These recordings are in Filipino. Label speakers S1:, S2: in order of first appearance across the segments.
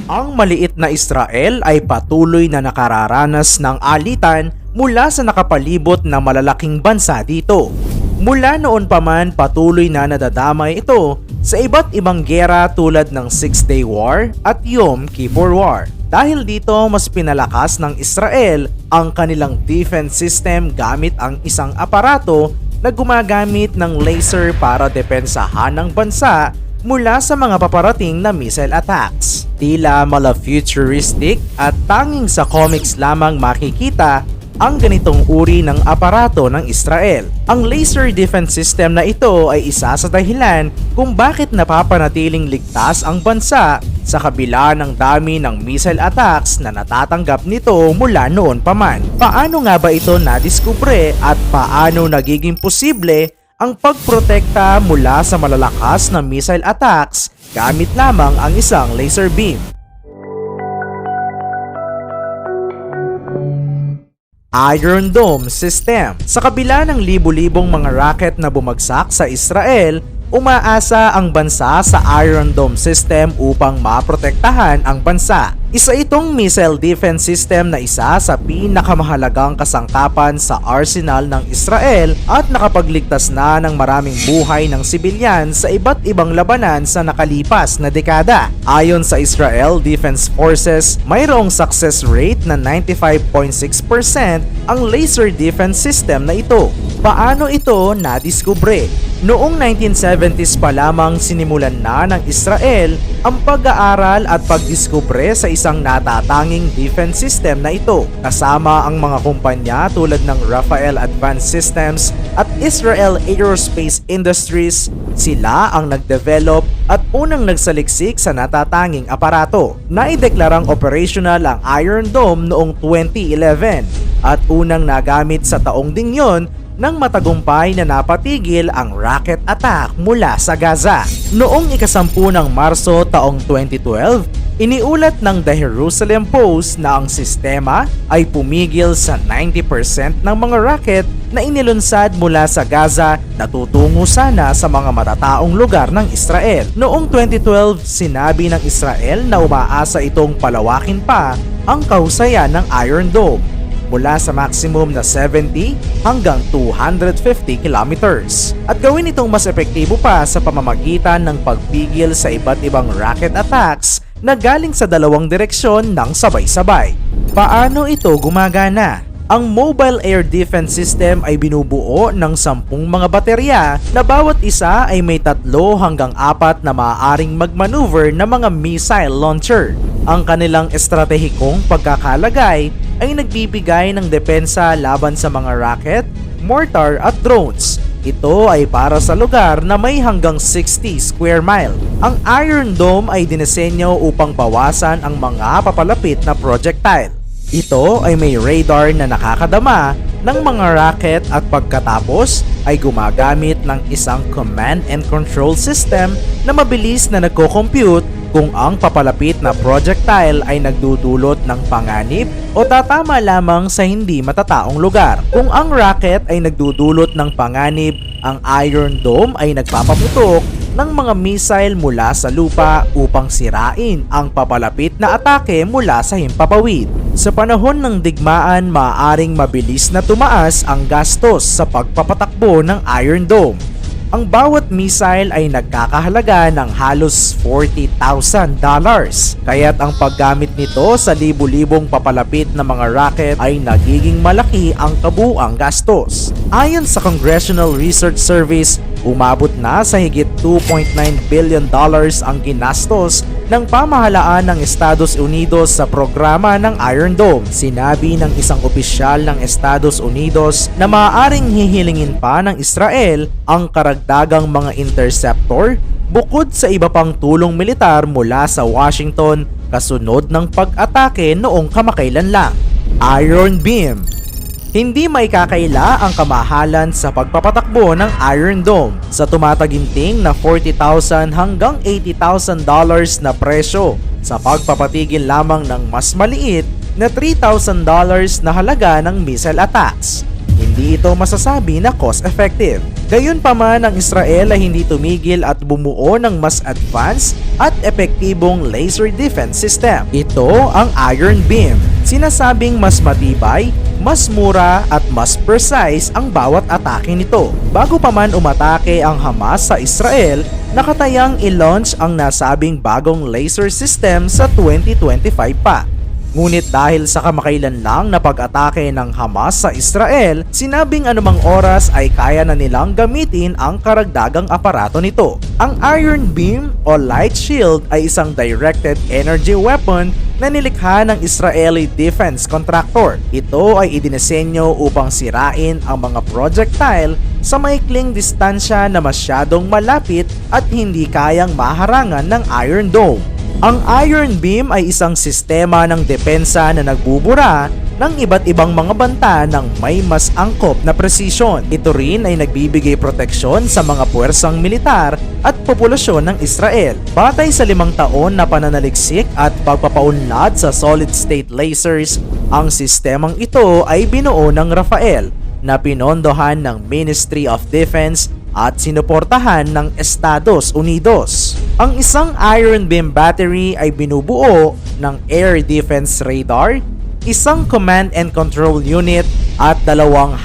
S1: Ang maliit na Israel ay patuloy na nakararanas ng alitan mula sa nakapalibot na malalaking bansa dito. Mula noon pa man patuloy na nadadamay ito sa iba't ibang gera tulad ng Six-Day War at Yom Kippur War. Dahil dito mas pinalakas ng Israel ang kanilang defense system gamit ang isang aparato na gumagamit ng laser para depensahan ng bansa mula sa mga paparating na missile attacks. Tila mala futuristic at tanging sa comics lamang makikita ang ganitong uri ng aparato ng Israel. Ang laser defense system na ito ay isa sa dahilan kung bakit napapanatiling ligtas ang bansa sa kabila ng dami ng missile attacks na natatanggap nito mula noon pa man. Paano nga ba ito nadiskubre at paano nagiging posible ang pagprotekta mula sa malalakas na missile attacks gamit lamang ang isang laser beam? Iron Dome System. Sa kabila ng libu-libong mga rocket na bumagsak sa Israel, umaasa ang bansa sa Iron Dome System upang maprotektahan ang bansa. Isa itong missile defense system na isa sa pinakamahalagang kasangkapan sa arsenal ng Israel at nakapagligtas na ng maraming buhay ng sibilyan sa iba't ibang labanan sa nakalipas na dekada. Ayon sa Israel Defense Forces, mayroong success rate na 95.6% ang laser defense system na ito. Paano ito nadiskubre? Noong 1970s pa lamang sinimulan na ng Israel ang pag-aaral at pagdiskubre sa isang natatanging defense system na ito. Kasama ang mga kumpanya tulad ng Rafael Advanced Systems at Israel Aerospace Industries, sila ang nagdevelop at unang nagsaliksik sa natatanging aparato. Naideklarang operational ang Iron Dome noong 2011 at unang nagamit sa taong ding yon nang matagumpay na napatigil ang rocket attack mula sa Gaza. Noong ika-10 ng Marso taong 2012, iniulat ng The Jerusalem Post na ang sistema ay pumigil sa 90% ng mga rocket na inilunsad mula sa Gaza na tutungo sana sa mga matataong lugar ng Israel. Noong 2012, sinabi ng Israel na umaasa itong palawakin pa ang kahusayan ng Iron Dome mula sa maximum na 70 hanggang 250 kilometers at gawin itong mas epektibo pa sa pamamagitan ng pagpigil sa iba't ibang rocket attacks na galing sa dalawang direksyon ng sabay-sabay. Paano ito gumagana? Ang Mobile Air Defense System ay binubuo ng 10 mga baterya na bawat isa ay may 3 hanggang 4 na maaaring magmaneuver na mga missile launcher. Ang kanilang estratehikong pagkakalagay ay nagbibigay ng depensa laban sa mga rocket, mortar at drones. Ito ay para sa lugar na may hanggang 60 square mile. Ang Iron Dome ay dinesenyo upang bawasan ang mga papalapit na projectile. Ito ay may radar na nakakadama ng mga rocket at pagkatapos ay gumagamit ng isang command and control system na mabilis na nagko-compute kung ang papalapit na projectile ay nagdudulot ng panganib o tatama lamang sa hindi matataong lugar. Kung ang rocket ay nagdudulot ng panganib, ang Iron Dome ay nagpapaputok ng mga missile mula sa lupa upang sirain ang papalapit na atake mula sa himpapawid. Sa panahon ng digmaan, maaaring mabilis na tumaas ang gastos sa pagpapatakbo ng Iron Dome. Ang bawat missile ay nagkakahalaga ng halos $40,000. Kaya't ang paggamit nito sa libu-libong papalapit na mga rocket ay nagiging malaki ang kabuuang gastos. Ayon sa Congressional Research Service, umabot na sa higit $2.9 billion ang ginastos ng pamahalaan ng Estados Unidos sa programa ng Iron Dome. Sinabi ng isang opisyal ng Estados Unidos na maaaring hihilingin pa ng Israel ang karagdagang mga interceptor bukod sa iba pang tulong militar mula sa Washington kasunod ng pag-atake noong kamakailan lang. Iron Beam. Hindi maikakaila ang kamahalan sa pagpapatakbo ng Iron Dome sa tumataginting na $40,000 hanggang $80,000 na presyo sa pagpapatigil lamang ng mas maliit na $3,000 na halaga ng missile attacks. hindi ito masasabi na cost-effective. Gayunpaman, ang Israel ay hindi tumigil at bumuo ng mas advanced at epektibong laser defense system. Ito ang Iron Beam. Sinasabing mas matibay, mas mura at mas precise ang bawat atake nito. Bago pa man umatake ang Hamas sa Israel, nakatayang i-launch ang nasabing bagong laser system sa 2025 pa. Ngunit dahil sa kamakailan lang na pag-atake ng Hamas sa Israel, sinabing anumang oras ay kaya na nilang gamitin ang karagdagang aparato nito. Ang Iron Beam o Light Shield ay isang directed energy weapon na nilikha ng Israeli defense contractor. Ito ay idinisenyo upang sirain ang mga projectile sa maikling distansya na masyadong malapit at hindi kayang maharangan ng Iron Dome. Ang Iron Beam ay isang sistema ng depensa na nagbubura ng iba't ibang mga banta ng may mas angkop na presisyon. Ito rin ay nagbibigay proteksyon sa mga puwersang militar at populasyon ng Israel. Batay sa 5 taon na pananaliksik at pagpapaunlad sa solid-state lasers, ang sistemang ito ay binuo ng Rafael na pinondohan ng Ministry of Defense at sinuportahan ng Estados Unidos. Ang isang Iron Beam battery ay binubuo ng Air Defense Radar, isang Command and Control Unit at 2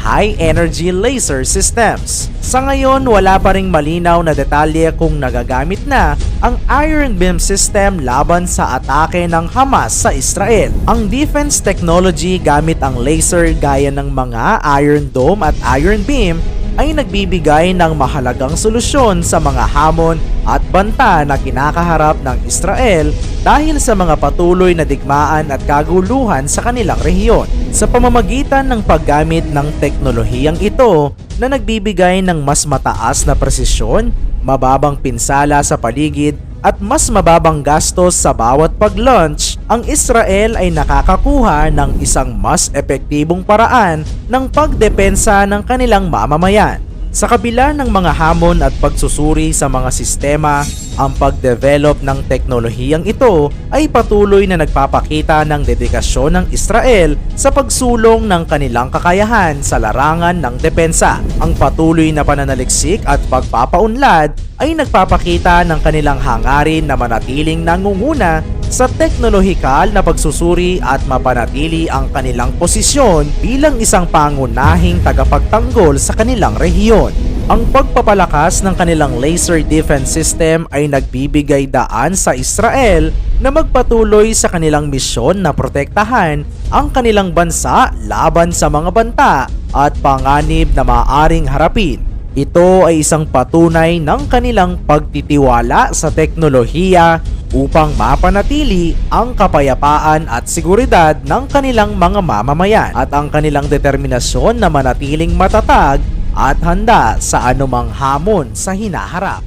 S1: high-energy laser systems. Sa ngayon, wala pa ring malinaw na detalye kung nagagamit na ang Iron Beam system laban sa atake ng Hamas sa Israel. Ang defense technology gamit ang laser gaya ng mga Iron Dome at Iron Beam ay nagbibigay ng mahalagang solusyon sa mga hamon at banta na kinakaharap ng Israel dahil sa mga patuloy na digmaan at kaguluhan sa kanilang rehiyon. Sa pamamagitan ng paggamit ng teknolohiyang ito na nagbibigay ng mas mataas na presisyon, mababang pinsala sa paligid at mas mababang gastos sa bawat pag-launch, ang Israel ay nakakakuha ng isang mas epektibong paraan ng pagdepensa ng kanilang mamamayan. Sa kabila ng mga hamon at pagsusuri sa mga sistema, ang pagdevelop ng teknolohiyang ito ay patuloy na nagpapakita ng dedikasyon ng Israel sa pagsulong ng kanilang kakayahan sa larangan ng depensa. Ang patuloy na pananaliksik at pagpapaunlad ay nagpapakita ng kanilang hangarin na manatiling nangunguna sa teknolohikal na pagsusuri at mapanatili ang kanilang posisyon bilang isang pangunahing tagapagtanggol sa kanilang rehiyon. Ang pagpapalakas ng kanilang laser defense system ay nagbibigay daan sa Israel na magpatuloy sa kanilang misyon na protektahan ang kanilang bansa laban sa mga banta at panganib na maaaring harapin. Ito ay isang patunay ng kanilang pagtitiwala sa teknolohiya upang mapanatili ang kapayapaan at seguridad ng kanilang mga mamamayan at ang kanilang determinasyon na manatiling matatag at handa sa anumang hamon sa hinaharap.